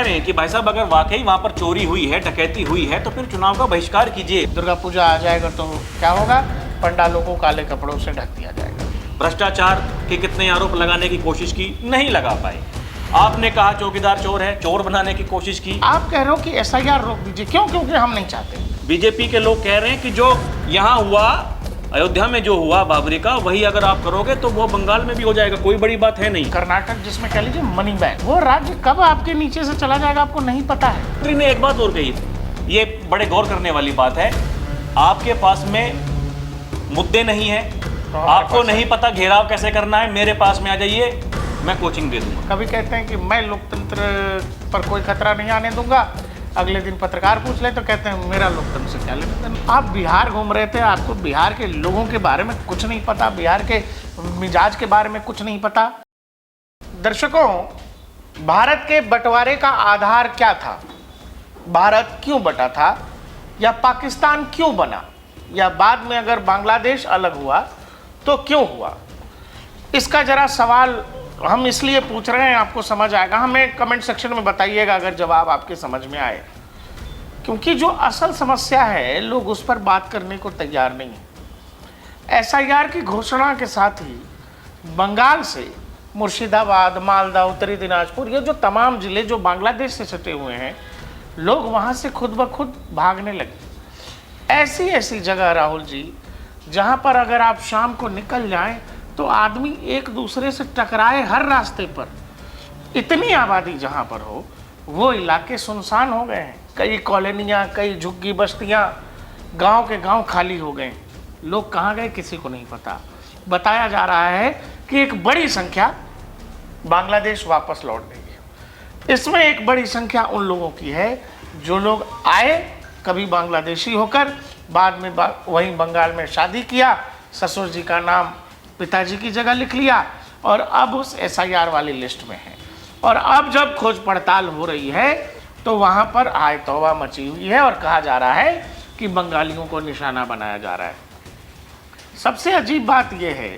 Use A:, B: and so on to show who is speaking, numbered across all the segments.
A: रहे हैं कि भाई साहब अगर वाकई वहाँ पर चोरी हुई है, डकैती हुई है, तो फिर चुनाव का बहिष्कार कीजिए।
B: दुर्गा पूजा आ जाएगा तो क्या होगा, पंडालों को काले कपड़ों से ढक दिया जाएगा।
A: भ्रष्टाचार के कितने आरोप लगाने की कोशिश की, नहीं लगा पाए। आपने कहा चौकीदार चोर है, चोर बनाने की कोशिश की।
B: आप कह रहे हो कि SIR रोक दीजिए, क्यों? क्योंकि हम नहीं चाहते।
A: बीजेपी के लोग कह रहे हैं कि जो यहाँ हुआ, अयोध्या में जो हुआ बाबरी का, वही अगर आप करोगे तो वो बंगाल में भी हो जाएगा, कोई बड़ी बात है नहीं।
B: कर्नाटक जिसमें कह लीजिए मनी बैंक, वो राज्य कब आपके नीचे से चला जाएगा आपको नहीं पता है।
A: मंत्री ने एक बात और कही, ये बड़े गौर करने वाली बात है, आपके पास में मुद्दे नहीं है, आपको नहीं पता घेराव कैसे करना है, मेरे पास में आ जाइए, मैं कोचिंग दे दूंगा।
B: कभी कहते हैं कि मैं लोकतंत्र पर कोई खतरा नहीं आने दूंगा, अगले दिन पत्रकार पूछ ले तो कहते हैं मेरा लोकतंत्र से क्या लेना देना। आप बिहार घूम रहे थे, आपको बिहार के लोगों के बारे में कुछ नहीं पता, बिहार के मिजाज के बारे में कुछ नहीं पता। दर्शकों, भारत के बंटवारे का आधार क्या था? भारत क्यों बटा था, या पाकिस्तान क्यों बना, या बाद में अगर बांग्लादेश अलग हुआ तो क्यों हुआ? इसका जरा सवाल हम इसलिए पूछ रहे हैं, आपको समझ आएगा, हमें कमेंट सेक्शन में बताइएगा अगर जवाब आपके समझ में आए, क्योंकि जो असल समस्या है लोग उस पर बात करने को तैयार नहीं है। SIR की घोषणा के साथ ही बंगाल से मुर्शिदाबाद, मालदा, उत्तरी दिनाजपुर, ये जो तमाम जिले जो बांग्लादेश से सटे हुए हैं, लोग वहाँ से खुद ब खुद भागने लगे। ऐसी ऐसी जगह राहुल जी, जहाँ पर अगर आप शाम को निकल जाएं तो आदमी एक दूसरे से टकराए हर रास्ते पर। इतनी आबादी जहाँ पर हो, वो इलाके सुनसान हो गए हैं। कई कॉलोनियाँ, कई झुग्गी बस्तियाँ, गांव के गांव खाली हो गए। लोग कहाँ गए किसी को नहीं पता। बताया जा रहा है कि एक बड़ी संख्या बांग्लादेश वापस लौट गई है। इसमें एक बड़ी संख्या उन लोगों की है जो लोग आए कभी बांग्लादेशी होकर, बाद में वहीं बंगाल में शादी किया, ससुर जी का नाम पिताजी की जगह लिख लिया और अब उस SIR वाली लिस्ट में है। और अब जब खोज पड़ताल हो रही है तो वहाँ पर आय तौबा मची हुई है और कहा जा रहा है कि बंगालियों को निशाना बनाया जा रहा है। सबसे अजीब बात यह है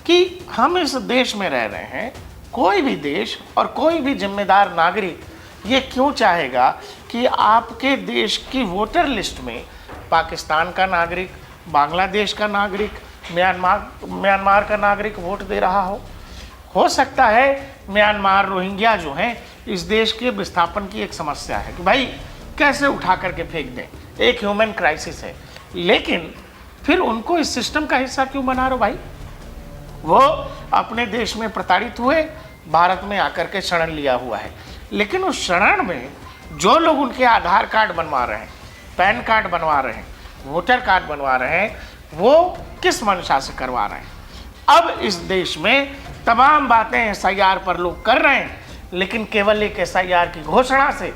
B: कि हम इस देश में रह रहे हैं, कोई भी देश और कोई भी जिम्मेदार नागरिक ये क्यों चाहेगा कि आपके देश की वोटर लिस्ट में पाकिस्तान का नागरिक, बांग्लादेश का नागरिक, म्यांमार का नागरिक वोट दे रहा हो सकता है म्यांमार, रोहिंग्या जो हैं, इस देश के विस्थापन की एक समस्या है कि भाई कैसे उठा करके फेंक दें, एक ह्यूमन क्राइसिस है। लेकिन फिर उनको इस सिस्टम का हिस्सा क्यों बना रहे हो भाई? वो अपने देश में प्रताड़ित हुए, भारत में आकर के शरण लिया हुआ है, लेकिन उस शरण में जो लोग उनके आधार कार्ड बनवा रहे हैं, पैन कार्ड बनवा रहे हैं, वोटर कार्ड बनवा रहे हैं, वो किस मंशा से करवा रहे हैं? अब इस देश में तमाम बातें SIR पर लोग कर रहे हैं, लेकिन केवल एक SIR की घोषणा से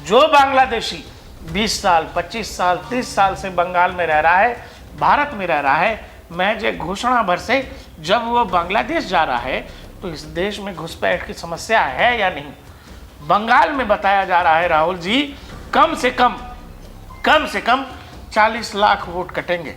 B: जो बांग्लादेशी 20 साल, 25 साल, 30 साल से बंगाल में रह रहा है, भारत में रह रहा है, महज एक घोषणा भर से जब वो बांग्लादेश जा रहा है तो इस देश में घुसपैठ की समस्या है या नहीं? बंगाल में बताया जा रहा है राहुल जी, कम से कम 40 लाख वोट कटेंगे,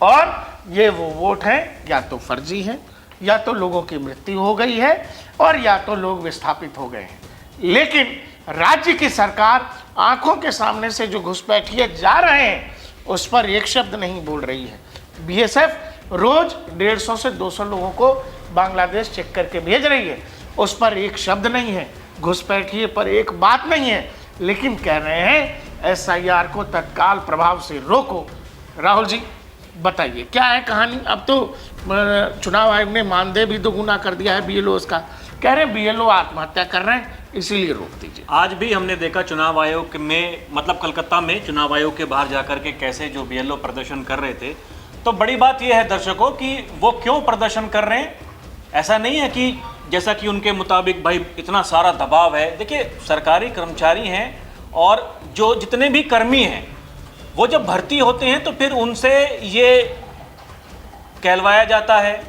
B: और ये वो वोट हैं या तो फर्जी हैं, या तो लोगों की मृत्यु हो गई है, और या तो लोग विस्थापित हो गए हैं। लेकिन राज्य की सरकार आंखों के सामने से जो घुसपैठिए जा रहे हैं उस पर एक शब्द नहीं बोल रही है। BSF रोज 150 से 200 लोगों को बांग्लादेश चेक करके भेज रही है, उस पर एक शब्द नहीं है, घुसपैठिए पर एक बात नहीं है, लेकिन कह रहे हैं SIR को तत्काल प्रभाव से रोको। राहुल जी बताइए क्या है कहानी? अब तो चुनाव आयोग ने मानदेय भी दोगुना कर दिया है BLOs का, कह रहे हैं BLO आत्महत्या कर रहे हैं, इसीलिए रोक दीजिए।
A: आज भी हमने देखा चुनाव आयोग में, मतलब कलकत्ता में चुनाव आयोग के बाहर जाकर के कैसे जो BLO प्रदर्शन कर रहे थे। तो बड़ी बात यह है दर्शकों कि वो क्यों प्रदर्शन कर रहे हैं। ऐसा नहीं है कि जैसा कि उनके मुताबिक भाई इतना सारा दबाव है। देखिए, सरकारी कर्मचारी हैं और जो जितने भी कर्मी हैं वो जब भर्ती होते हैं तो फिर उनसे ये कहलवाया जाता है,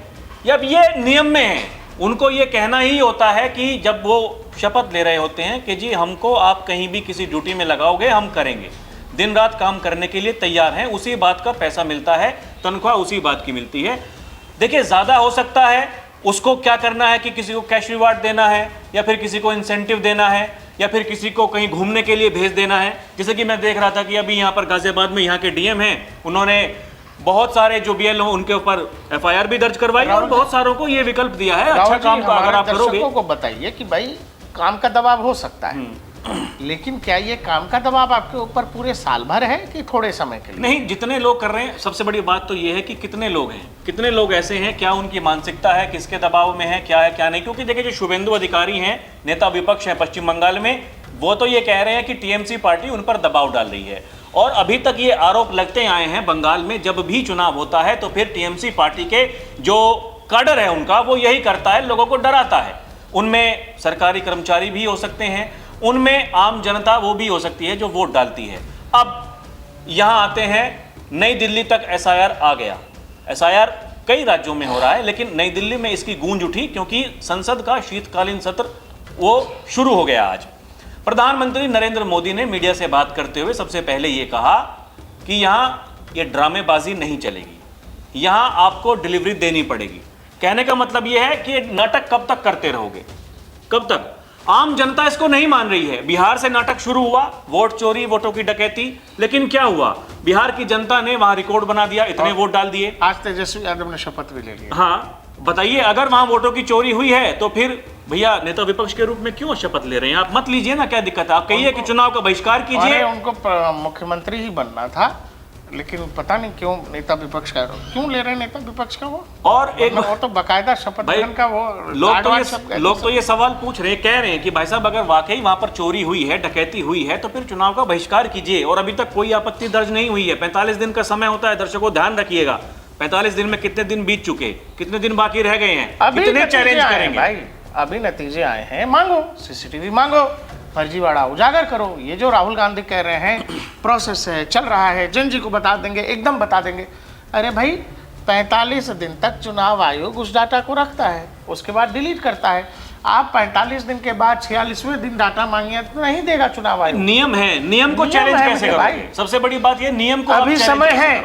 A: या ये नियम में है, उनको ये कहना ही होता है कि जब वो शपथ ले रहे होते हैं कि जी हमको आप कहीं भी किसी ड्यूटी में लगाओगे हम करेंगे, दिन रात काम करने के लिए तैयार हैं, उसी बात का पैसा मिलता है, तनख्वाह उसी बात की मिलती है। देखिए, ज़्यादा हो सकता है, उसको क्या करना है कि किसी को कैश रिवार्ड देना है या फिर किसी को इंसेंटिव देना है या फिर किसी को कहीं घूमने के लिए भेज देना है। जैसे कि मैं देख रहा था कि अभी यहाँ पर गाजियाबाद में यहाँ के डीएम हैं, उन्होंने बहुत सारे जो बीएलओ उनके ऊपर एफआईआर भी दर्ज करवाई और बहुत सारों को ये विकल्प दिया है। अच्छा काम अगर आप करोगे।
B: दर्शकों को बताइए कि भाई काम का दबाव हो सकता है, लेकिन क्या ये काम का दबाव आपके ऊपर पूरे साल भर है कि थोड़े समय के लिए?
A: नहीं, जितने लोग कर रहे हैं, सबसे बड़ी बात तो ये है कि कितने लोग हैं, कितने लोग ऐसे हैं, क्या उनकी मानसिकता है, किसके दबाव में है, क्या है क्या नहीं। क्योंकि देखिए जो शुभेंदु अधिकारी हैं, नेता विपक्ष हैं पश्चिम बंगाल में, वो तो ये कह रहे हैं कि टीएमसी पार्टी उन पर दबाव डाल रही है। और अभी तक ये आरोप लगते आए हैं बंगाल में, जब भी चुनाव होता है तो फिर टीएमसी पार्टी के जो काडर है उनका, वो यही करता है, लोगों को डराता है। उनमें सरकारी कर्मचारी भी हो सकते हैं, उनमें आम जनता वो भी हो सकती है जो वोट डालती है। अब यहाँ आते हैं, नई दिल्ली तक एसआईआर आ गया। एसआईआर कई राज्यों में हो रहा है, लेकिन नई दिल्ली में इसकी गूंज उठी क्योंकि संसद का शीतकालीन सत्र वो शुरू हो गया आज। प्रधानमंत्री नरेंद्र मोदी ने मीडिया से बात करते हुए सबसे पहले ये कहा कि यहाँ ये ड्रामेबाजी नहीं चलेगी, यहाँ आपको डिलीवरी देनी पड़ेगी। कहने का मतलब ये है कि ये नाटक कब तक करते रहोगे, कब तक? आम जनता इसको नहीं मान रही है। बिहार से नाटक शुरू हुआ, वोट चोरी, वोटों की डकैती, लेकिन क्या हुआ? बिहार की जनता ने वहां रिकॉर्ड बना दिया, इतने वोट डाल दिए।
B: आज तेजस्वी यादव ने शपथ भी ले लिया।
A: हाँ, बताइए, अगर वहां वोटों की चोरी हुई है तो फिर भैया नेता विपक्ष के रूप में क्यों शपथ ले रहे हैं? आप मत लीजिए ना, क्या दिक्कत है? आप कहिए कि चुनाव का बहिष्कार कीजिए।
B: उनको मुख्यमंत्री ही बनना था, लेकिन पता नहीं क्यों नेता विपक्ष का क्यों ले रहे हैं, नेता विपक्ष का वो।
A: और एक
B: वो तो बकायदा शपथ ग्रहण का वो
A: लोग तो ये सवाल पूछ रहे हैं, कह रहे हैं कि भाई साहब अगर वाकई वहां पर चोरी हुई है, डकैती हुई है, तो फिर चुनाव का बहिष्कार कीजिए। और अभी तक कोई आपत्ति दर्ज नहीं हुई है। 45 दिन का समय होता है, दर्शकों ध्यान रखिएगा। 45 दिन में कितने दिन बीत चुके, कितने दिन बाकी रह गए हैं, कितने चैलेंज करेंगे
B: भाई? अभी नतीजे आए हैं, मांगो सीसीटीवी, मांगो फर्जीवाड़ा उजागर करो। ये जो राहुल गांधी कह रहे हैं प्रोसेस है, चल रहा है, जन जी को बता देंगे, एकदम बता देंगे। अरे भाई 45 दिन तक चुनाव आयोग उस डाटा को रखता है, उसके बाद डिलीट करता है। आप 45 दिन के बाद 46वें दिन डाटा मांगिए तो नहीं देगा चुनाव आयोग।
A: नियम है, नियम को चैलेंज कैसे करोगे? सबसे बड़ी बात ये, नियम को
B: अभी समय है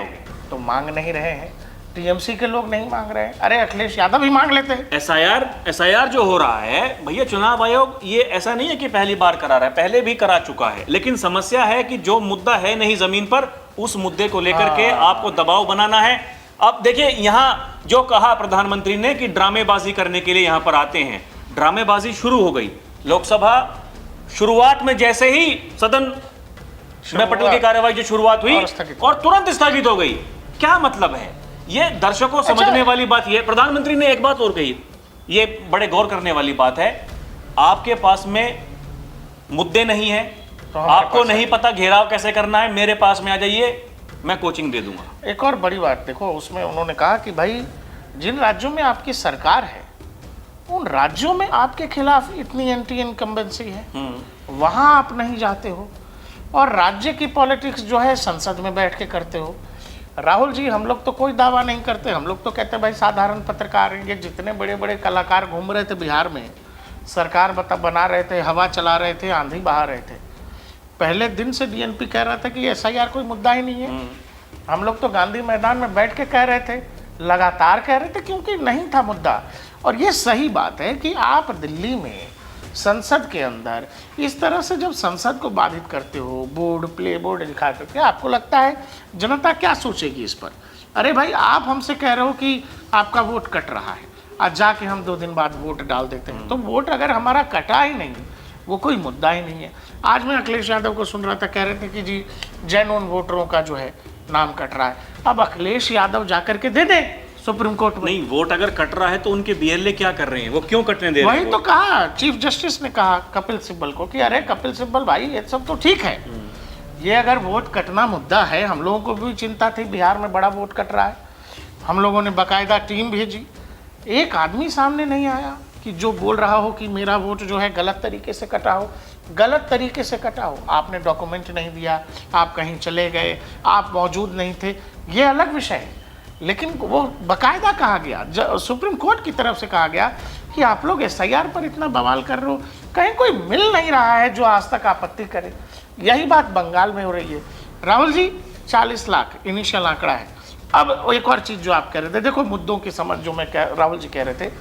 B: तो मांग नहीं रहे हैं, टीएमसी के लोग नहीं मांग रहे हैं। अरे अखिलेश यादव ही मांग लेते हैं।
A: एसआईआर जो हो रहा है भैया, चुनाव आयोग ये ऐसा नहीं है कि पहली बार करा रहा है, पहले भी करा चुका है। लेकिन समस्या है कि जो मुद्दा है नहीं जमीन पर, उस मुद्दे को लेकर के आपको दबाव बनाना है। अब देखिए, यहाँ जो कहा प्रधानमंत्री ने कि ड्रामेबाजी करने के लिए यहाँ पर आते हैं, ड्रामेबाजी शुरू हो गई। लोकसभा शुरुआत में जैसे ही सदन में पटल की कार्यवाही जो शुरुआत हुई और तुरंत स्थगित हो गई। क्या मतलब है? ये दर्शकों समझने वाली बात ये। प्रधानमंत्री ने एक बात और कही, ये बड़े गौर करने वाली बात है। आपके पास में मुद्दे नहीं है, तो आपको नहीं पता घेराव कैसे करना है, मेरे पास में आ जाइए, मैं कोचिंग दे दूंगा।
B: एक और बड़ी बात देखो, उसमें उन्होंने कहा कि भाई जिन राज्यों में आपकी सरकार है, उन राज्यों में आपके खिलाफ इतनी एंटी इनकम्बेंसी है, वहां आप नहीं जाते हो और राज्य की पॉलिटिक्स जो है संसद में बैठ के करते हो। राहुल जी, हम लोग तो कोई दावा नहीं करते, हम लोग तो कहते हैं भाई साधारण पत्रकार हैं। ये जितने बड़े बड़े कलाकार घूम रहे थे बिहार में, सरकार बना रहे थे, हवा चला रहे थे, आंधी बहा रहे थे, पहले दिन से डीएनपी कह रहा था कि एसआईआर कोई मुद्दा ही नहीं है। हम लोग तो गांधी मैदान में बैठ के कह रहे थे, लगातार कह रहे थे, क्योंकि नहीं था मुद्दा। और ये सही बात है कि आप दिल्ली में संसद के अंदर इस तरह से जब संसद को बाधित करते हो, बोर्ड प्ले बोर्ड दिखा करके, आपको लगता है जनता क्या सोचेगी इस पर? अरे भाई, आप हमसे कह रहे हो कि आपका वोट कट रहा है, आज जाके हम 2 दिन बाद वोट डाल देते हैं, तो वोट अगर हमारा कटा ही नहीं, वो कोई मुद्दा ही नहीं है। आज मैं अखिलेश यादव को सुन रहा था, कह रहे थे कि जी जेन्युइन वोटरों का जो है नाम कट रहा है। अब अखिलेश यादव जाकर के दे दें सुप्रीम कोर्ट में।
A: नहीं, वोट अगर कट रहा है तो उनके बीएलए क्या कर रहे हैं, वो क्यों कटने दे रहे हैं?
B: वही तो कहा चीफ जस्टिस ने कहा कपिल सिब्बल को कि अरे कपिल सिब्बल भाई, ये सब तो ठीक है, ये अगर वोट कटना मुद्दा है, हम लोगों को भी चिंता थी, बिहार में बड़ा वोट कट रहा है, हम लोगों ने बाकायदा टीम भेजी, एक आदमी सामने नहीं आया कि जो बोल रहा हो कि मेरा वोट जो है गलत तरीके से कटा हो, गलत तरीके से कटा हो। आपने डॉक्यूमेंट नहीं दिया, आप कहीं चले गए, आप मौजूद नहीं थे, ये अलग विषय है, लेकिन वो बाकायदा कहा गया, सुप्रीम कोर्ट की तरफ से कहा गया कि आप लोग एसआईआर पर इतना बवाल कर रहे हो, कहीं कोई मिल नहीं रहा है जो आज तक आपत्ति करे। यही बात बंगाल में हो रही है। राहुल जी, 40 लाख इनिशियल आंकड़ा है। अब एक और चीज़ जो आप कह रहे थे, देखो मुद्दों की समझ जो राहुल जी कह रहे थे,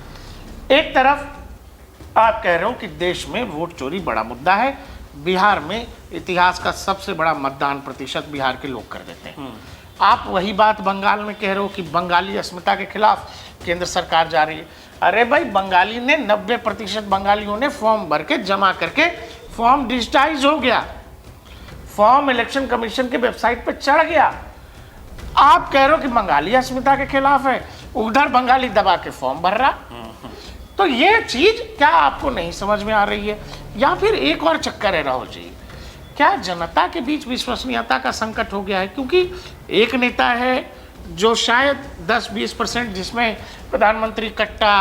B: एक तरफ आप कह रहे हो कि देश में वोट चोरी बड़ा मुद्दा है, बिहार में इतिहास का सबसे बड़ा मतदान प्रतिशत बिहार के लोग कर देते हैं। आप वही बात बंगाल में कह रहे हो कि बंगाली अस्मिता के खिलाफ केंद्र सरकार जा रही है। अरे भाई, बंगाली ने 90% बंगालियों ने फॉर्म भर के जमा करके फॉर्म डिजिटाइज हो गया, फॉर्म इलेक्शन कमीशन के वेबसाइट पर चढ़ गया। आप कह रहे हो कि बंगाली अस्मिता के खिलाफ है, उधर बंगाली दबा के फॉर्म भर रहा। तो ये चीज क्या आपको नहीं समझ में आ रही है? या फिर एक और चक्कर है राहुल जी, क्या जनता के बीच विश्वसनीयता का संकट हो गया है? क्योंकि एक नेता है जो शायद 10-20%, जिसमें प्रधानमंत्री कट्टा,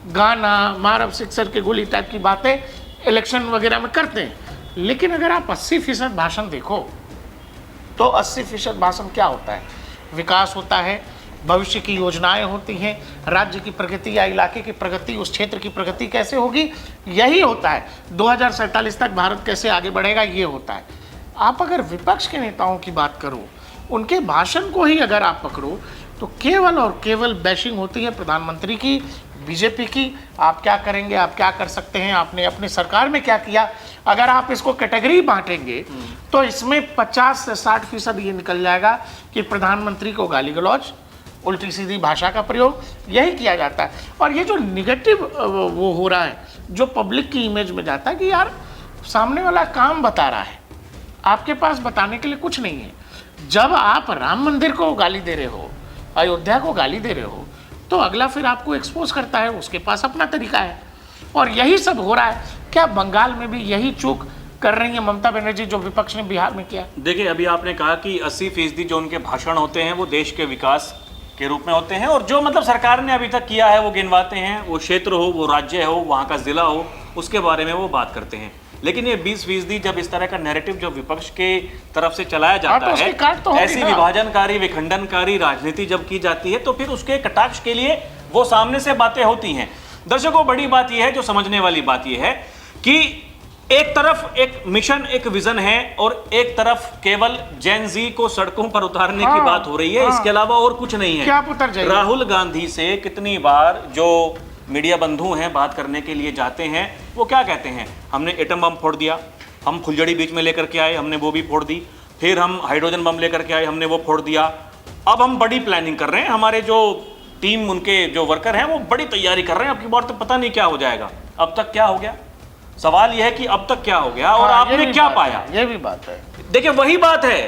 B: गाना, मानव शिक्षक के गोली टाइप की बातें इलेक्शन वगैरह में करते हैं, लेकिन अगर आप 80% भाषण देखो तो 80% भाषण क्या होता है? विकास होता है, भविष्य की योजनाएं होती हैं, राज्य की प्रगति या इलाके की प्रगति, उस क्षेत्र की प्रगति कैसे होगी, यही होता है। 2047 तक भारत कैसे आगे बढ़ेगा, ये होता है। आप अगर विपक्ष के नेताओं की बात करो, उनके भाषण को ही अगर आप पकड़ो, तो केवल और केवल बैशिंग होती है प्रधानमंत्री की, बीजेपी की। आप क्या करेंगे, आप क्या कर सकते हैं, आपने अपनी सरकार में क्या किया। अगर आप इसको कैटेगरी बांटेंगे तो इसमें 50 से 60% ये निकल जाएगा कि प्रधानमंत्री को गाली गलौज, उल्टी सीधी भाषा का प्रयोग, यही किया जाता है। और ये जो निगेटिव वो हो रहा है, जो पब्लिक की इमेज में जाता है कि यार सामने वाला काम बता रहा है, आपके पास बताने के लिए कुछ नहीं है। जब आप राम मंदिर को गाली दे रहे हो, अयोध्या को गाली दे रहे हो, तो अगला फिर आपको एक्सपोज करता है, उसके पास अपना तरीका है। और यही सब हो रहा है। क्या बंगाल में भी यही चूक कर रही है ममता बनर्जी जो विपक्ष ने बिहार में किया?
A: देखिए, अभी आपने कहा कि 80% जो उनके भाषण होते हैं वो देश के विकास के रूप में होते हैं, और जो मतलब सरकार ने अभी तक किया है वो गिनवाते हैं, वो क्षेत्र हो, वो राज्य हो, वहाँ का जिला हो, उसके बारे में वो बात करते हैं। लेकिन ये 20% जब इस तरह का नैरेटिव जो विपक्ष के तरफ से चलाया जाता है, ऐसी विभाजनकारी, विखंडनकारी राजनीति जब की जाती है, तो फिर उसके कटाक्ष के लिए वो सामने से बातें होती हैं। दर्शकों, बड़ी बात यह है, जो समझने वाली बात यह है कि एक तरफ एक मिशन, एक विजन है, और एक तरफ केवल जेन जी को सड़कों पर उतारने की बात हो रही है। इसके अलावा और कुछ नहीं है।
B: क्या आप उतर जाइए?
A: राहुल गांधी से कितनी बार जो मीडिया बंधु हैं बात करने के लिए जाते हैं, वो क्या कहते हैं? हमने एटम बम फोड़ दिया, हम फुलझड़ी बीच में लेकर के आए, हमने वो भी फोड़ दी, फिर हम हाइड्रोजन बम लेकर के आए, हमने वो फोड़ दिया, अब हम बड़ी प्लानिंग कर रहे हैं, हमारे जो टीम, उनके जो वर्कर हैं वो बड़ी तैयारी कर रहे हैं, अब की बार तो पता नहीं क्या हो जाएगा। अब तक क्या हो गया? सवाल यह है कि अब तक क्या हो गया और आपने क्या पाया?
B: ये भी बात है।
A: देखिए, वही बात है,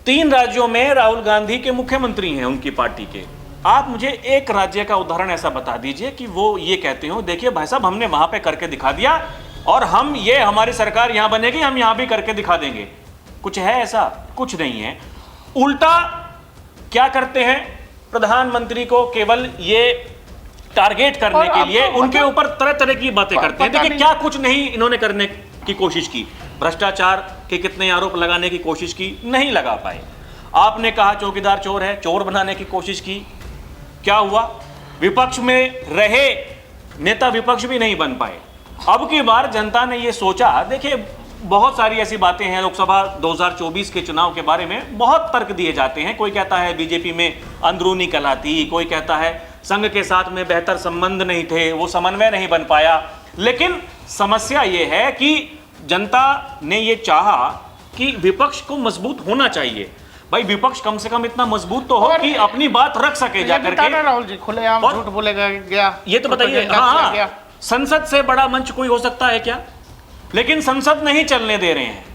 A: 3 राज्यों में राहुल गांधी के मुख्यमंत्री हैं उनकी पार्टी के। आप मुझे एक राज्य का उदाहरण ऐसा बता दीजिए कि वो ये कहते हो, देखिए भाई साहब, हमने वहां पे करके दिखा दिया और हम ये, हमारी सरकार यहां बनेगी, हम यहां भी करके दिखा देंगे। कुछ है ऐसा? कुछ नहीं है। उल्टा क्या करते हैं? प्रधानमंत्री को केवल ये टारगेट करने के लिए उनके ऊपर तरह तरह की बातें करते हैं। देखिए, क्या कुछ नहीं इन्होंने करने की कोशिश की। भ्रष्टाचार के कितने आरोप लगाने की कोशिश की, नहीं लगा पाए। आपने कहा चौकीदार चोर है, चोर बनाने की कोशिश की, क्या हुआ? विपक्ष में रहे नेता विपक्ष भी नहीं बन पाए। अब की बार जनता ने ये सोचा, देखिए बहुत सारी ऐसी बातें हैं, लोकसभा 2024 के चुनाव के बारे में बहुत तर्क दिए जाते हैं। कोई कहता है बीजेपी में अंदरूनी कलह थी, कोई कहता है संघ के साथ में बेहतर संबंध नहीं थे, वो समन्वय नहीं बन पाया। लेकिन समस्या ये है कि जनता ने ये चाहा कि विपक्ष को मजबूत होना चाहिए। भाई, विपक्ष कम से कम इतना मजबूत तो हो कि अपनी बात रख सके जाकर के।
B: राहुल जी खुलेआम झूठ बोलेगा क्या?
A: ये तो बताइए। हाँ, संसद से बड़ा मंच कोई हो सकता है क्या? लेकिन संसद नहीं चलने दे रहे हैं।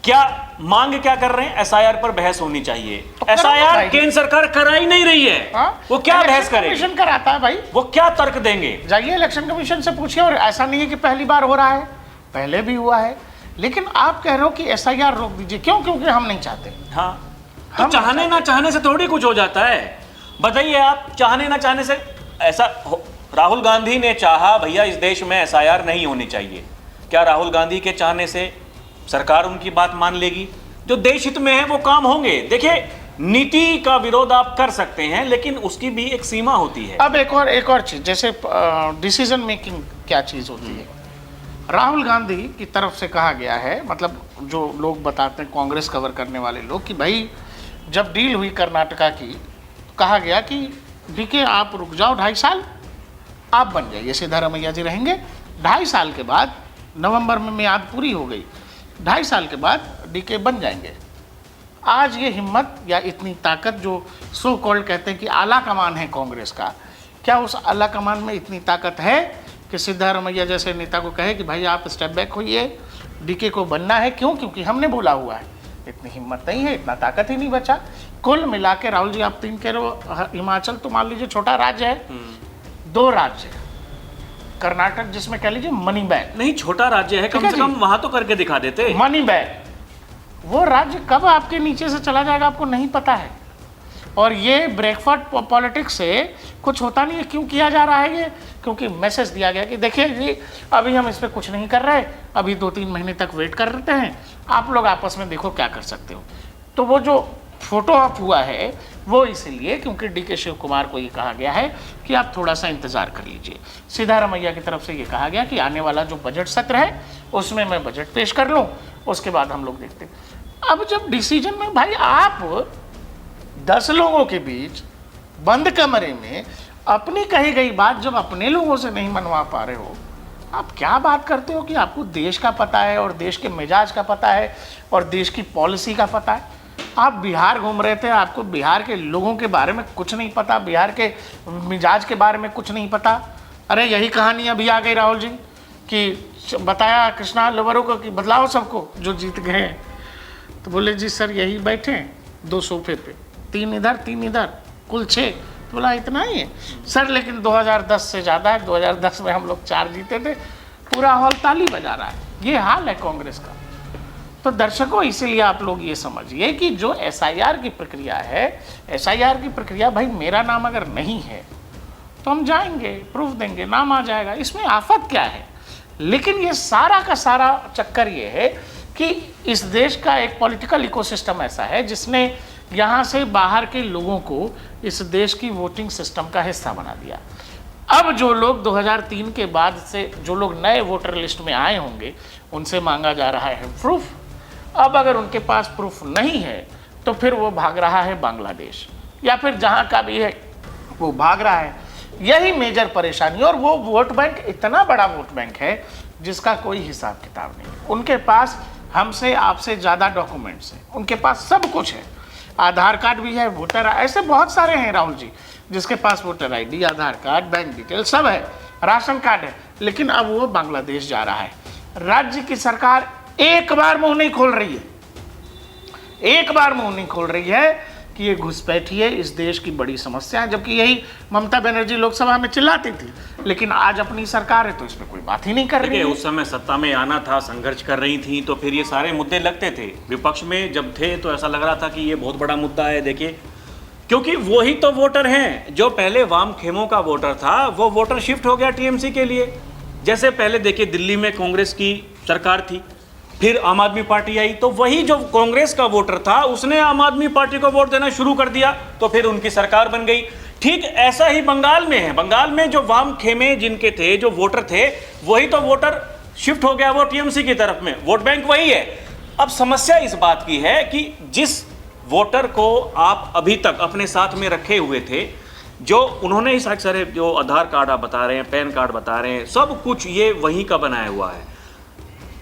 A: क्या मांग क्या कर रहे हैं? एसआईआर पर बहस होनी चाहिए। तो एसआईआर केंद्र सरकार करा ही नहीं रही है। वो क्या बहस करेगी?
B: कमीशन कराता है भाई,
A: वो क्या तर्क देंगे?
B: जाइए इलेक्शन कमीशन से पूछिए। और ऐसा नहीं है कि पहली बार हो रहा है, पहले भी हुआ है। लेकिन आप कह रहे हो कि एसआईआर रोक दीजिए, क्यों? क्योंकि हम नहीं चाहते।
A: हाँ, तो चाहने ना चाहने से थोड़ी कुछ हो जाता है। बताइए, आप चाहने ना चाहने से ऐसा राहुल गांधी ने चाहा भैया इस देश में एसआईआर नहीं होनी चाहिए। क्या राहुल गांधी के चाहने से सरकार उनकी बात मान लेगी? जो देश हित में है वो काम होंगे। देखिए, नीति का विरोध आप कर सकते हैं, लेकिन उसकी भी एक सीमा होती है।
B: अब एक और चीज, जैसे डिसीजन मेकिंग क्या चीज होती है। राहुल गांधी की तरफ से कहा गया है, मतलब जो लोग बताते हैं, कांग्रेस कवर करने वाले लोग, कि भाई जब डील हुई कर्नाटका की, कहा गया कि डीके आप रुक जाओ 2.5 साल, आप बन जाइए, सिद्धारमैया जी रहेंगे, 2.5 साल के बाद, नवंबर में मियाद पूरी हो गई, 2.5 साल के बाद डीके बन जाएंगे। आज ये हिम्मत या इतनी ताकत जो सो कॉल्ड कहते हैं कि आला कमान है कांग्रेस का, क्या उस आला कमान में इतनी ताकत है कि सिद्धारमैया जैसे नेता को कहे कि भाई आप स्टेप बैक होइए, डीके को बनना है? क्यों? क्योंकि हमने बोला हुआ है। इतनी हिम्मत नहीं है, इतना ताकत ही नहीं बचा। कुल मिला के राहुल जी, आप 3 कह रहे हो, हिमाचल तो मान लीजिए छोटा राज्य है, 2 राज्य है, कर्नाटक जिसमें कह लीजिए मनी बैग,
A: नहीं छोटा राज्य है, कम से कम वहां तो करके दिखा देते।
B: मनी बैग, वो राज्य कब आपके नीचे से चला जाएगा आपको नहीं पता है। और ये ब्रेकफास्ट पॉलिटिक्स से कुछ होता नहीं है। क्यों किया जा रहा है ये? क्योंकि मैसेज दिया गया कि देखिए जी, अभी हम इस पर कुछ नहीं कर रहे, अभी 2-3 महीने तक वेट कर लेते हैं, आप लोग आपस में देखो क्या कर सकते हो। तो वो जो फोटो ऑफ हुआ है वो इसलिए क्योंकि डीके शिव कुमार को ये कहा गया है कि आप थोड़ा सा इंतजार कर लीजिए। सिद्धारमैया की तरफ से ये कहा गया कि आने वाला जो बजट सत्र है उसमें मैं बजट पेश कर लूँ, उसके बाद हम लोग देखते हैं। अब जब डिसीजन में भाई आप 10 लोगों के बीच बंद कमरे में अपनी कही गई बात जब अपने लोगों से नहीं मनवा पा रहे हो, आप क्या बात करते हो कि आपको देश का पता है और देश के मिजाज का पता है और देश की पॉलिसी का पता है। आप बिहार घूम रहे थे, आपको बिहार के लोगों के बारे में कुछ नहीं पता, बिहार के मिजाज के बारे में कुछ नहीं पता। अरे यही कहानी अभी आ गई राहुल जी कि बताया कृष्णा लवरों को कि बदलाओ सबको जो जीत गए हैं। तो बोले जी सर यही बैठे हैं 2 सोफे पे, 3 इधर 3 इधर, कुल 6। तो बोला इतना ही है सर, लेकिन 2010 से ज़्यादा है, 2010 में हम लोग 4 जीते थे, पूरा हॉल ताली बजा रहा है। ये हाल है कांग्रेस का। तो दर्शकों, इसीलिए आप लोग ये समझिए कि जो SIR की प्रक्रिया है, SIR की प्रक्रिया, भाई मेरा नाम अगर नहीं है तो हम जाएंगे, प्रूफ देंगे, नाम आ जाएगा, इसमें आफत क्या है। लेकिन ये सारा का सारा चक्कर ये है कि इस देश का एक पॉलिटिकल इकोसिस्टम ऐसा है जिसने यहाँ से बाहर के लोगों को इस देश की वोटिंग सिस्टम का हिस्सा बना दिया। अब जो लोग 2003 के बाद से जो लोग नए वोटर लिस्ट में आए होंगे उनसे मांगा जा रहा है प्रूफ। अब अगर उनके पास प्रूफ नहीं है तो फिर वो भाग रहा है बांग्लादेश या फिर जहाँ का भी है वो भाग रहा है। यही मेजर परेशानी। और वो वोट बैंक इतना बड़ा वोट बैंक है जिसका कोई हिसाब किताब नहीं है। उनके पास हमसे आपसे ज़्यादा डॉक्यूमेंट्स हैं, उनके पास सब कुछ है, आधार कार्ड भी है, वोटर ऐसे बहुत सारे हैं राहुल जी जिसके पास वोटर ID, आधार कार्ड, बैंक डिटेल सब है, राशन कार्ड है। लेकिन अब वो बांग्लादेश जा रहा है। राज्य की सरकार एक बार मुंह नहीं खोल रही है, एक बार मुंह नहीं खोल रही है कि ये घुसपैठी है, इस देश की बड़ी समस्या है। जबकि यही ममता बनर्जी लोकसभा में चिल्लाती थी, लेकिन आज अपनी सरकार है तो इस पर कोई बात ही नहीं कर रही है।
A: उस समय सत्ता में आना था, संघर्ष कर रही थी, तो फिर ये सारे मुद्दे लगते थे। विपक्ष में जब थे तो ऐसा लग रहा था कि ये बहुत बड़ा मुद्दा है। देखिए, क्योंकि वही तो वोटर हैं जो पहले वाम खेमों का वोटर था, वो वोटर शिफ्ट हो गया TMC के लिए। जैसे पहले देखिए दिल्ली में कांग्रेस की सरकार थी, फिर आम आदमी पार्टी आई, तो वही जो कांग्रेस का वोटर था उसने आम आदमी पार्टी को वोट देना शुरू कर दिया, तो फिर उनकी सरकार बन गई। ठीक ऐसा ही बंगाल में है। बंगाल में जो वाम खेमे जिनके थे, जो वोटर थे, वही तो वोटर शिफ्ट हो गया वो TMC की तरफ में। वोट बैंक वही है। अब समस्या इस बात की है कि जिस वोटर को आप अभी तक अपने साथ में रखे हुए थे, जो उन्होंने इस अक्सर जो आधार कार्ड आप बता रहे हैं, पैन कार्ड बता रहे हैं, सब कुछ ये वहीं का बनाया हुआ है।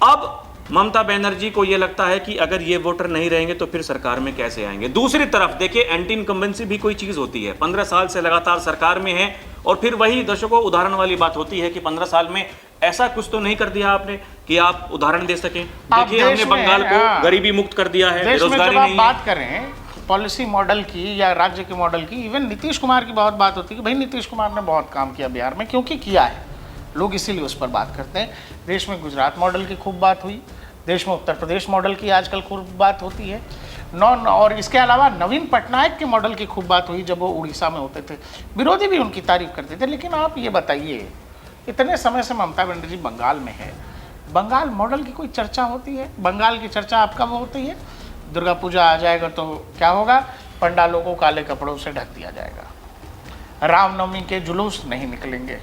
A: अब ममता बनर्जी को ये लगता है कि अगर ये वोटर नहीं रहेंगे तो फिर सरकार में कैसे आएंगे। दूसरी तरफ देखिए, एंटी इनकम्बेंसी भी कोई चीज़ होती है। 15 साल से लगातार सरकार में है और फिर वही दर्शकों उदाहरण वाली बात होती है कि 15 साल में ऐसा कुछ तो नहीं कर दिया आपने कि आप उदाहरण दे सकें। देखिए, हमने बंगाल को गरीबी मुक्त कर दिया है, बेरोजगारी नहीं है।
B: बात करें पॉलिसी मॉडल की या राज्य के मॉडल की, इवन नीतीश कुमार की बहुत बात होती है कि भाई नीतीश कुमार ने बहुत काम किया बिहार में, क्योंकि किया है, लोग इसीलिए उस पर बात करते हैं। देश में गुजरात मॉडल की खूब बात हुई, देश में उत्तर प्रदेश मॉडल की आजकल खूब बात होती है। और इसके अलावा नवीन पटनायक के मॉडल की खूब बात हुई जब वो उड़ीसा में होते थे, विरोधी भी उनकी तारीफ करते थे। लेकिन आप ये बताइए, इतने समय से ममता बनर्जी बंगाल में है, बंगाल मॉडल की कोई चर्चा होती है? बंगाल की चर्चा आप कब होती है? दुर्गा पूजा आ जाएगा तो क्या होगा, पंडालों को काले कपड़ों से ढक दिया जाएगा, रामनवमी के जुलूस नहीं निकलेंगे,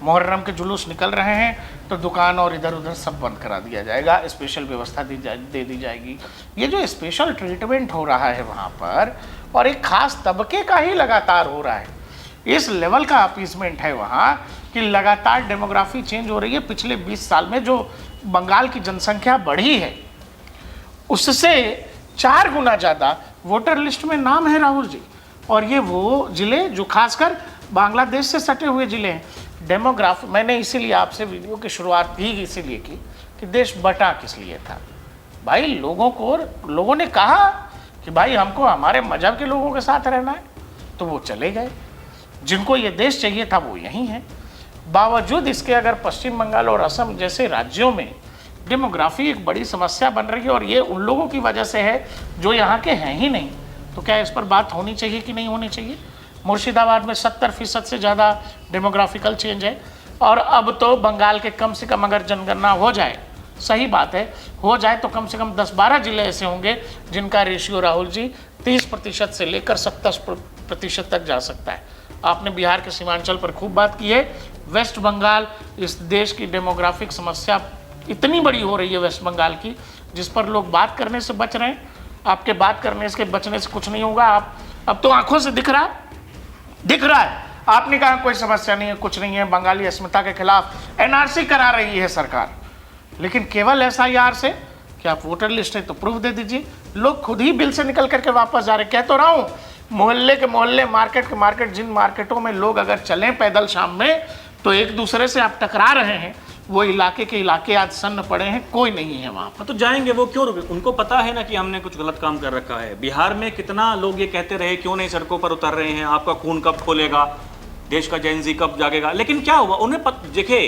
B: मुहर्रम के जुलूस निकल रहे हैं तो दुकान और इधर उधर सब बंद करा दिया जाएगा, स्पेशल व्यवस्था दे दी जाएगी। ये जो स्पेशल ट्रीटमेंट हो रहा है वहाँ पर, और एक खास तबके का ही लगातार हो रहा है, इस लेवल का अपीसमेंट है वहाँ कि लगातार डेमोग्राफी चेंज हो रही है। पिछले 20 साल में जो बंगाल की जनसंख्या बढ़ी है उससे 4 गुना ज़्यादा वोटर लिस्ट में नाम है राहुल जी। और ये वो ज़िले जो खासकर बांग्लादेश से सटे हुए ज़िले हैं। डेमोग्राफी मैंने इसीलिए आपसे वीडियो की शुरुआत ही इसीलिए की कि देश बटा किस लिए था भाई। लोगों ने कहा कि भाई हमको हमारे मजहब के लोगों के साथ रहना है, तो वो चले गए। जिनको ये देश चाहिए था वो यहीं है। बावजूद इसके अगर पश्चिम बंगाल और असम जैसे राज्यों में डेमोग्राफी एक बड़ी समस्या बन रही है और ये उन लोगों की वजह से है जो यहाँ के हैं ही नहीं, तो क्या इस पर बात होनी चाहिए कि नहीं होनी चाहिए? मुर्शिदाबाद में 70% से ज़्यादा डेमोग्राफिकल चेंज है और अब तो बंगाल के कम से कम अगर जनगणना हो जाए, सही बात है, हो जाए तो कम से कम 10-12 जिले ऐसे होंगे जिनका रेशियो राहुल जी 30% से लेकर 70% तक जा सकता है। आपने बिहार के सीमांचल पर खूब बात की है। वेस्ट बंगाल, इस देश की डेमोग्राफिक समस्या इतनी बड़ी हो रही है वेस्ट बंगाल की, जिस पर लोग बात करने से बच रहे हैं। आपके बात करने से बचने से कुछ नहीं होगा। आप अब तो आंखों से दिख रहा है। आपने कहा कोई समस्या नहीं है, कुछ नहीं है, बंगाली अस्मिता के खिलाफ एनआरसी करा रही है सरकार, लेकिन केवल एसआईआर से कि आप वोटर लिस्ट है तो प्रूफ दे दीजिए। लोग खुद ही बिल से निकल करके वापस जा रहे। कह तो रहा हूँ, मोहल्ले के मोहल्ले, मार्केट के मार्केट, जिन मार्केटों में लोग अगर चलें पैदल शाम में तो एक दूसरे से आप टकरा रहे हैं, वो इलाके के इलाके आज सन्न पड़े हैं, कोई नहीं है वहाँ पर।
A: तो जाएंगे वो क्यों? उनको पता है ना कि हमने कुछ गलत काम कर रखा है। बिहार में कितना लोग ये कहते रहे क्यों नहीं सड़कों पर उतर रहे हैं, आपका खून कब खोलेगा, देश का जेनजी कब जागेगा। लेकिन क्या हुआ, उन्हें देखे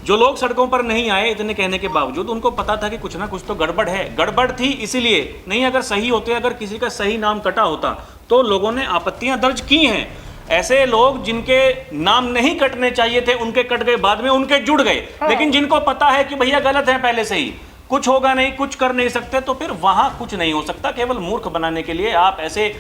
A: जो लोग सड़कों पर नहीं आए इतने कहने के बावजूद उनको पता था कि कुछ ना कुछ तो गड़बड़ है। गड़बड़ थी इसीलिए नहीं, अगर सही होते, अगर किसी का सही नाम कटा होता तो लोगों ने आपत्तियां दर्ज की हैं। ऐसे लोग जिनके नाम नहीं कटने चाहिए थे उनके कट गए, बाद में उनके जुड़ गए। लेकिन जिनको पता है कि भैया गलत है पहले से ही, कुछ होगा नहीं, कुछ कर नहीं सकते, तो फिर वहां कुछ नहीं हो सकता। केवल मूर्ख बनाने के लिए आप ऐसे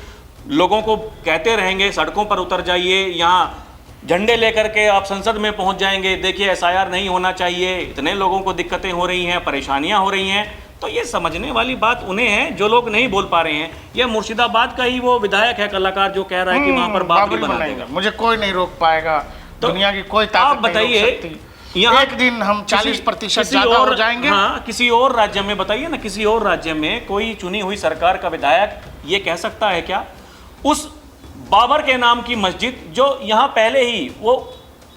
A: लोगों को कहते रहेंगे सड़कों पर उतर जाइए, यहाँ झंडे लेकर के आप संसद में पहुंच जाएंगे, देखिए एसआईआर नहीं होना चाहिए, इतने लोगों को दिक्कतें हो रही हैं, परेशानियां हो रही हैं। तो ये समझने वाली बात उन्हें है जो लोग नहीं बोल पा रहे हैं। ये मुर्शिदाबाद का ही वो विधायक है, कलाकार, जो कह रहा है कि वहां पर बाबरी बना देगा,
B: मुझे कोई नहीं रोक पाएगा। तो दुनिया की कोई ताकत
A: आप बताइए, यहाँ
B: एक दिन हम 40% ज्यादा हो जाएंगे।
A: हाँ, किसी और राज्य में बताइए ना, किसी और राज्य में कोई चुनी हुई सरकार का विधायक ये कह सकता है क्या? उस बाबर के नाम की मस्जिद जो यहाँ पहले ही वो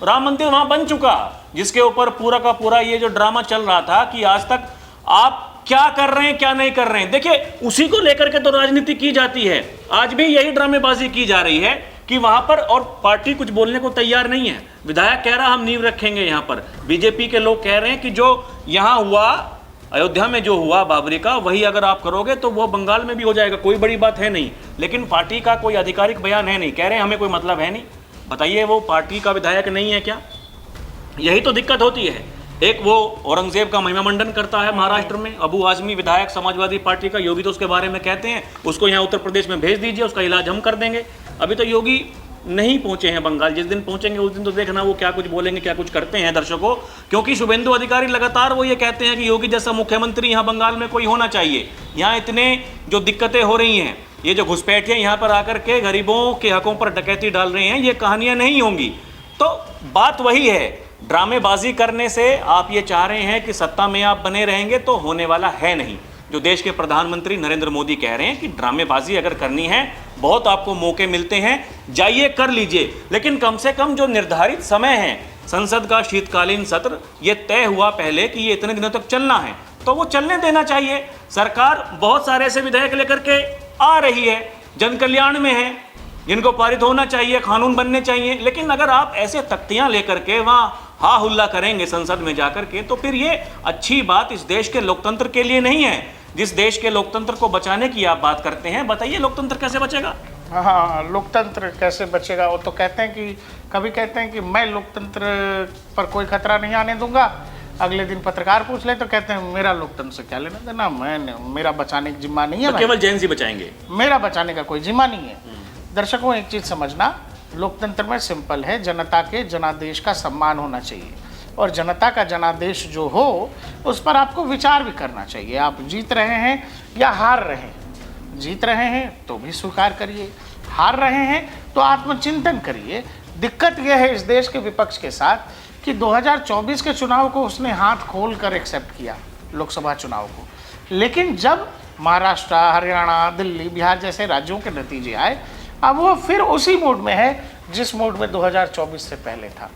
A: राम मंदिर वहां बन चुका, जिसके ऊपर पूरा का पूरा ये जो ड्रामा चल रहा था कि आज तक आप क्या कर रहे हैं क्या नहीं कर रहे हैं, देखिए उसी को लेकर के तो राजनीति की जाती है। आज भी यही ड्रामेबाजी की जा रही है कि वहां पर, और पार्टी कुछ बोलने को तैयार नहीं है। विधायक कह रहा हम नींव रखेंगे यहाँ पर, बीजेपी के लोग कह रहे हैं कि जो यहाँ हुआ अयोध्या में जो हुआ बाबरी का, वही अगर आप करोगे तो वो बंगाल में भी हो जाएगा, कोई बड़ी बात है नहीं। लेकिन पार्टी का कोई आधिकारिक बयान है नहीं, कह रहे हैं हमें कोई मतलब है नहीं। बताइए वो पार्टी का विधायक नहीं है क्या? यही तो दिक्कत होती है। एक वो औरंगजेब का महिमा मंडन करता है महाराष्ट्र में, अबू आजमी विधायक समाजवादी पार्टी का, योगी तो उसके बारे में कहते हैं उसको यहाँ उत्तर प्रदेश में भेज दीजिए, उसका इलाज हम कर देंगे। अभी तो योगी नहीं पहुंचे हैं बंगाल, जिस दिन पहुंचेंगे उस दिन तो देखना वो क्या कुछ बोलेंगे, क्या कुछ करते हैं दर्शकों। क्योंकि शुभेंदु अधिकारी लगातार वो ये कहते हैं कि योगी जैसा मुख्यमंत्री यहाँ बंगाल में कोई होना चाहिए। यहाँ इतने जो दिक्कतें हो रही हैं, ये जो घुसपैठियाँ यहाँ पर आकर के गरीबों के हकों पर डकैती डाल रहे हैं, ये कहानियाँ नहीं होंगी। तो बात वही है, ड्रामेबाजी करने से आप ये चाह रहे हैं कि सत्ता में आप बने रहेंगे, तो होने वाला है नहीं। जो देश के प्रधानमंत्री नरेंद्र मोदी कह रहे हैं कि ड्रामेबाजी अगर करनी है, बहुत आपको मौके मिलते हैं, जाइए कर लीजिए, लेकिन कम से कम जो निर्धारित समय है संसद का शीतकालीन सत्र, ये तय हुआ पहले कि ये इतने दिनों तक चलना है, तो वो चलने देना चाहिए। सरकार बहुत सारे ऐसे विधेयक लेकर के आ रही है, जन कल्याण में है, जिनको पारित होना चाहिए, कानून बनने चाहिए। लेकिन अगर आप ऐसे तख्तियां लेकर के वहाँ हा हुल्ला करेंगे संसद में जाकर के, तो फिर ये अच्छी बात इस देश के लोकतंत्र के लिए नहीं है। जिस देश के लोकतंत्र को बचाने की आप बात करते हैं, बताइए लोकतंत्र कैसे बचेगा?
B: हाँ, लोकतंत्र कैसे बचेगा? वो तो कहते हैं कि कभी कहते हैं कि मैं लोकतंत्र पर कोई खतरा नहीं आने दूंगा, अगले दिन पत्रकार पूछ ले तो कहते हैं मेरा लोकतंत्र से क्या लेना देना, मेरा बचाने की जिम्मा नहीं है।
A: तो केवल जैन जी बचाएंगे,
B: मेरा बचाने का कोई जिम्मा नहीं है। दर्शकों, एक चीज़ समझना, लोकतंत्र में सिंपल है, जनता के जनादेश का सम्मान होना चाहिए, और जनता का जनादेश जो हो उस पर आपको विचार भी करना चाहिए। आप जीत रहे हैं या हार रहे हैं, जीत रहे हैं तो भी स्वीकार करिए, हार रहे हैं तो आत्मचिंतन करिए। दिक्कत यह है इस देश के विपक्ष के साथ कि 2024 के चुनाव को उसने हाथ खोल कर एक्सेप्ट किया, लोकसभा चुनाव को। लेकिन जब महाराष्ट्र, हरियाणा, दिल्ली, बिहार जैसे राज्यों के नतीजे आए, अब वो फिर उसी मूड में है जिस मूड में 2024 से पहले था।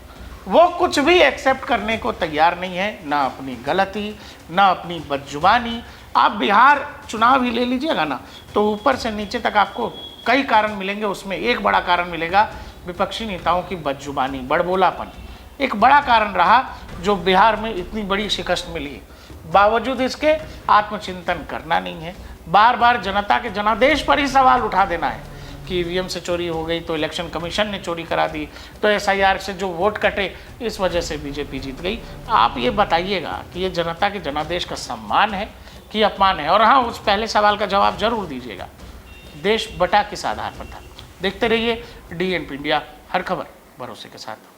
B: वो कुछ भी एक्सेप्ट करने को तैयार नहीं है, ना अपनी गलती, ना अपनी बदजुबानी। आप बिहार चुनाव ही ले लीजिएगा ना, तो ऊपर से नीचे तक आपको कई कारण मिलेंगे। उसमें एक बड़ा कारण मिलेगा विपक्षी नेताओं की बदजुबानी, बड़बोलापन। एक बड़ा कारण रहा जो बिहार में इतनी बड़ी शिकस्त मिली, बावजूद इसके आत्मचिंतन करना नहीं है। बार बार जनता के जनादेश पर ही सवाल उठा देना है कि ईवीएम से चोरी हो गई, तो इलेक्शन कमीशन ने चोरी करा दी, तो एसआईआर से जो वोट कटे इस वजह से बीजेपी जीत गई। आप ये बताइएगा कि ये जनता के जनादेश का सम्मान है कि अपमान है? और हाँ, उस पहले सवाल का जवाब जरूर दीजिएगा, देश बटा किस आधार पर था। देखते रहिए DNP इंडिया, हर खबर भरोसे के साथ।